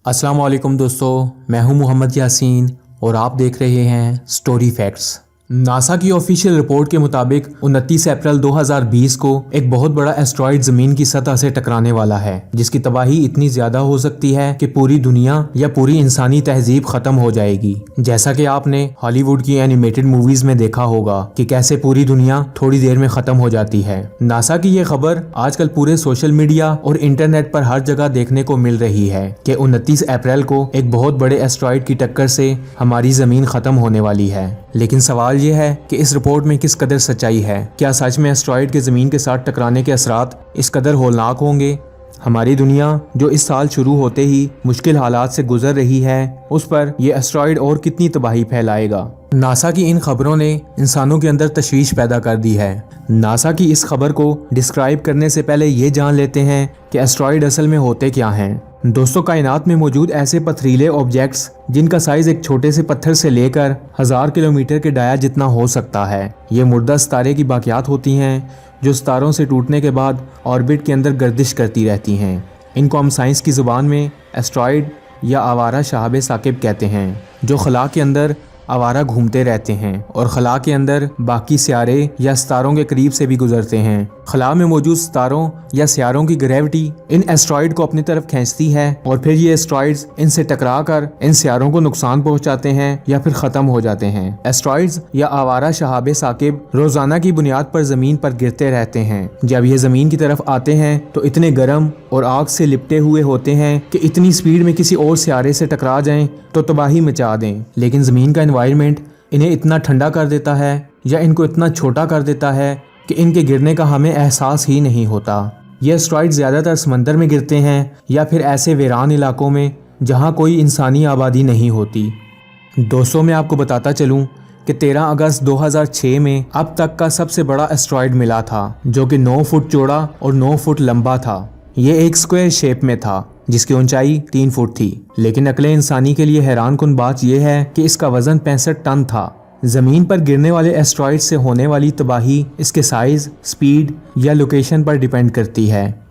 अस्सलाम वालेकुम दोस्तों, मैं हूं मोहम्मद यासीन और आप देख रहे हैं स्टोरी फैक्ट्स। नासा की ऑफिशियल रिपोर्ट के मुताबिक 29 अप्रैल 2020 को एक बहुत बड़ा एस्ट्रॉइड जमीन की सतह से टकराने वाला है, जिसकी तबाही इतनी ज्यादा हो सकती है कि पूरी दुनिया या पूरी इंसानी तहजीब खत्म हो जाएगी। जैसा कि आपने हॉलीवुड की एनिमेटेड मूवीज में देखा होगा कि कैसे पूरी दुनिया थोड़ी देर में खत्म हो जाती है। नासा की ये खबर आजकल पूरे सोशल मीडिया और इंटरनेट पर हर जगह देखने को मिल रही है कि 29 अप्रैल को एक बहुत बड़े एस्ट्रॉइड की टक्कर से हमारी जमीन खत्म होने वाली है। लेकिन सवाल ये है कि इस रिपोर्ट में किस कदर सच्चाई है। क्या सच में एस्ट्रॉइड के ज़मीन के साथ टकराने के असरात इस कदर होलनाक होंगे? हमारी दुनिया जो इस साल शुरू होते ही मुश्किल हालात से गुजर रही है, उस पर यह एस्ट्रॉइड और कितनी तबाही फैलाएगा? नासा की इन खबरों ने इंसानों के अंदर तशवीश पैदा कर दी है। नासा की इस खबर को डिस्क्राइब करने से पहले ये जान लेते हैं कि एस्ट्रॉइड असल में होते क्या हैं। दोस्तों, कायनात में मौजूद ऐसे पथरीले ऑब्जेक्ट्स जिनका साइज एक छोटे से पत्थर से लेकर 1000 किलोमीटर के डाया जितना हो सकता है, ये मुर्दा सितारे की बाकियात होती हैं जो सितारों से टूटने के बाद ऑर्बिट के अंदर गर्दिश करती रहती हैं। इनको हम साइंस की ज़ुबान में एस्ट्रॉइड या आवारा शहाब साकिब कहते हैं, जो खला के अंदर आवारा घूमते रहते हैं और खला के अंदर बाकी सियारे या सितारों के करीब से भी गुजरते हैं। खला में मौजूद सितारों या सियारों की ग्रेविटी इन एस्ट्रॉइड को अपनी तरफ खींचती है और फिर ये एस्ट्रॉइड्स इनसे टकरा कर इन सियारों को नुकसान पहुंचाते हैं या फिर ख़त्म हो जाते हैं। एस्ट्रॉइड्स या आवारा शहाब साकिब रोज़ाना की बुनियाद पर ज़मीन पर गिरते रहते हैं। जब ये ज़मीन की तरफ आते हैं तो इतने गर्म और आग से लिपटे हुए होते हैं कि इतनी स्पीड में किसी और सियारे से टकरा जाएं तो तबाही मचा दें। लेकिन ज़मीन का एनवायरनमेंट इन्हें इतना ठंडा कर देता है या इनको इतना छोटा कर देता है कि इनके गिरने का हमें एहसास ही नहीं होता। ये एस्ट्रॉइड ज़्यादातर समंदर में गिरते हैं या फिर ऐसे वीरान इलाकों में जहाँ कोई इंसानी आबादी नहीं होती। दोस्तों, मैं आपको बताता चलूँ कि 13 अगस्त 2006 में अब तक का सबसे बड़ा एस्ट्रॉइड मिला था, जो कि 9 फुट चौड़ा और 9 फुट लंबा था। ये एक स्क्वायर शेप में था जिसकी ऊंचाई 3 फुट थी। लेकिन अक्ल इंसानी के लिए हैरान कुन बात यह है कि इसका वजन 65 टन था। ज़मीन पर गिरने वाले एस्ट्रॉइड से होने वाली तबाही इसके साइज, स्पीड या लोकेशन पर डिपेंड करती है,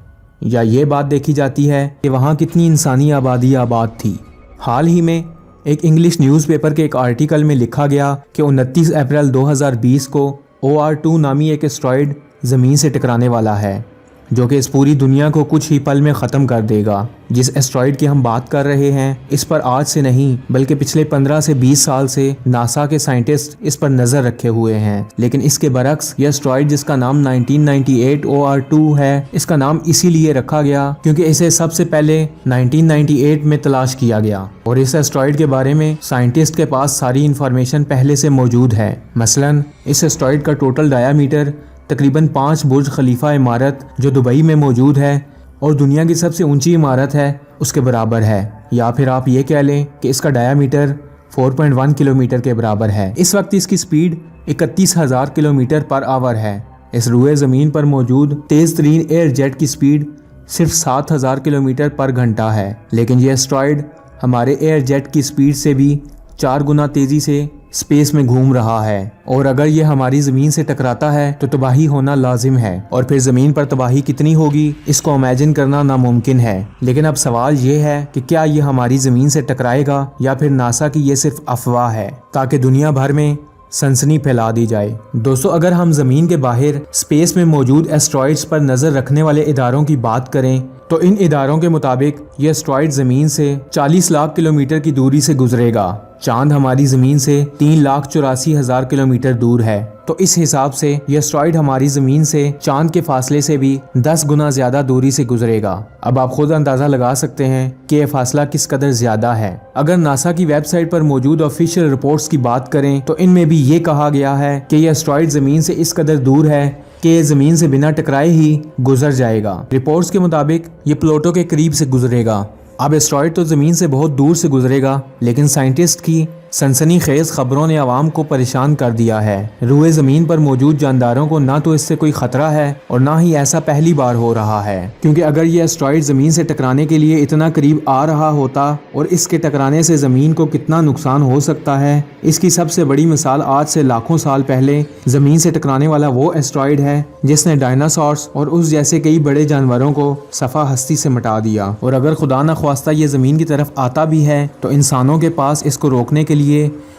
या ये बात देखी जाती है कि वहाँ कितनी इंसानी आबादी आबाद थी। हाल ही में एक इंग्लिश न्यूज़पेपर के एक आर्टिकल में लिखा गया कि 29 अप्रैल 2020 को OR2 नामी एक एस्ट्रॉइड ज़मीन से टकराने वाला है, जो कि इस पूरी दुनिया को कुछ ही पल में ख़त्म कर देगा। जिस एस्ट्रॉइड की हम बात कर रहे हैं, इस पर आज से नहीं बल्कि पिछले 15 से 20 साल से नासा के साइंटिस्ट इस पर नज़र रखे हुए हैं। लेकिन इसके बरक्स यह एस्ट्रॉइड, जिसका नाम 1998 OR2 है, इसका नाम इसीलिए रखा गया क्योंकि इसे सबसे पहले 1998 में तलाश किया गया और इस एस्ट्रॉइड के बारे में साइंटिस्ट के पास सारी इंफॉर्मेशन पहले से मौजूद है। मसलन इस एस्ट्रॉइड का टोटल डायामीटर तकरीबन 5 बुर्ज खलीफा इमारत जो दुबई में मौजूद है और दुनिया की सबसे ऊंची इमारत है उसके बराबर है। या फिर आप ये कह लें कि इसका डायामीटर 4.1 किलोमीटर के बराबर है। इस वक्त इसकी स्पीड 31,000 किलोमीटर पर आवर है। इस रुए ज़मीन पर मौजूद तेज़ तरीन एयर जेट की स्पीड सिर्फ 7,000 किलोमीटर पर घंटा है। लेकिन ये एस्ट्रॉइड हमारे एयर जेट की स्पीड से भी 4 गुना तेज़ी से स्पेस में घूम रहा है और अगर ये हमारी ज़मीन से टकराता है तो तबाही होना लाजिम है। और फिर ज़मीन पर तबाही कितनी होगी, इसको इमेजिन करना नामुमकिन है। लेकिन अब सवाल ये है कि क्या ये हमारी ज़मीन से टकराएगा या फिर नासा की ये सिर्फ अफवाह है ताकि दुनिया भर में सनसनी फैला दी जाए। दोस्तों, अगर हम ज़मीन के बाहर स्पेस में मौजूद एस्ट्रॉइड्स पर नज़र रखने वाले इदारों की बात करें तो इन इदारों के मुताबिक ये एस्ट्रॉइड ज़मीन से 40 लाख किलोमीटर की दूरी से गुजरेगा। चांद हमारी ज़मीन से 3,84,000 किलोमीटर दूर है, तो इस हिसाब से ये एस्ट्रॉइड हमारी ज़मीन से चांद के फासले से भी 10 गुना ज़्यादा दूरी से गुजरेगा। अब आप खुद अंदाज़ा लगा सकते हैं कि यह फासला किस कदर ज़्यादा है। अगर नासा की वेबसाइट पर मौजूद ऑफिशियल रिपोर्ट्स की बात करें तो इनमें भी ये कहा गया है कि यह एस्ट्रॉइड ज़मीन से इस कदर दूर है कि ये ज़मीन से बिना टकराए ही गुजर जाएगा। रिपोर्ट्स के मुताबिक ये प्लूटो के करीब से गुजरेगा। अब एस्ट्रॉइड तो ज़मीन से बहुत दूर से गुजरेगा, लेकिन साइंटिस्ट की सनसनी खेज खबरों ने आवाम को परेशान कर दिया है। रूए ज़मीन पर मौजूद जानदारों को ना तो इससे कोई ख़तरा है और ना ही ऐसा पहली बार हो रहा है, क्योंकि अगर ये एस्ट्रॉइड ज़मीन से टकराने के लिए इतना करीब आ रहा होता और इसके टकराने से ज़मीन को कितना नुकसान हो सकता है, इसकी सबसे बड़ी मिसाल आज से लाखों साल पहले ज़मीन से टकराने वाला वो एस्ट्रॉइड है जिसने डायनासोर्स और उस जैसे कई बड़े जानवरों को सफ़ा हस्ती से मिटा दिया। और अगर खुदा न ख्वास्ता ये ज़मीन की तरफ आता भी है तो इंसानों के पास इसको रोकने के लिए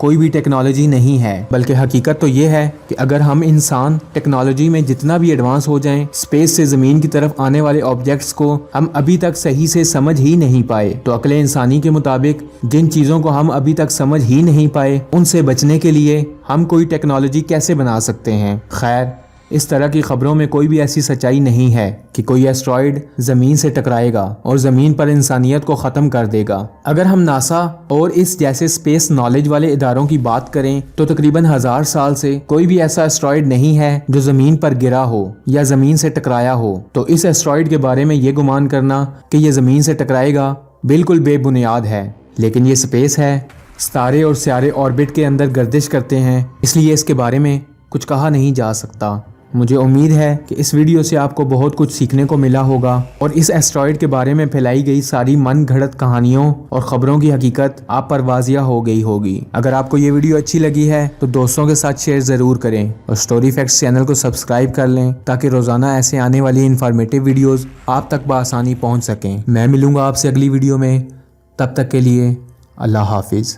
कोई भी टेक्नोलॉजी नहीं है, बल्कि हकीकत तो ये है कि अगर हम इंसान टेक्नोलॉजी में जितना भी एडवांस हो जाएं, स्पेस से ज़मीन की तरफ आने वाले ऑब्जेक्ट्स को हम अभी तक सही से समझ ही नहीं पाए। तो अक्ल इंसानी के मुताबिक जिन चीज़ों को हम अभी तक समझ ही नहीं पाए, उनसे बचने के लिए हम कोई टेक्नोलॉजी कैसे बना सकते हैं। खैर, इस तरह की खबरों में कोई भी ऐसी सच्चाई नहीं है कि कोई एस्ट्रॉइड ज़मीन से टकराएगा और ज़मीन पर इंसानियत को ख़त्म कर देगा। अगर हम नासा और इस जैसे स्पेस नॉलेज वाले इदारों की बात करें तो तकरीबन 1000 साल से कोई भी ऐसा एस्ट्रॉइड नहीं है जो ज़मीन पर गिरा हो या ज़मीन से टकराया हो। तो इस एस्ट्रॉइड के बारे में ये गुमान करना कि ये ज़मीन से टकराएगा बिल्कुल बेबुनियाद है। लेकिन ये स्पेस है, सितारे और सियारे ऑर्बिट के अंदर गर्दिश करते हैं, इसलिए इसके बारे में कुछ कहा नहीं जा सकता। मुझे उम्मीद है कि इस वीडियो से आपको बहुत कुछ सीखने को मिला होगा और इस एस्ट्रॉइड के बारे में फैलाई गई सारी मन घड़त कहानियों और खबरों की हकीकत आप पर वाजिया हो गई होगी। अगर आपको ये वीडियो अच्छी लगी है तो दोस्तों के साथ शेयर ज़रूर करें और स्टोरी फैक्ट्स चैनल को सब्सक्राइब कर लें ताकि रोज़ाना ऐसे आने वाली इन्फॉर्मेटिव वीडियोज़ आप तक बआसानी पहुँच सकें। मैं मिलूँगा आपसे अगली वीडियो में, तब तक के लिए अल्लाह हाफिज़।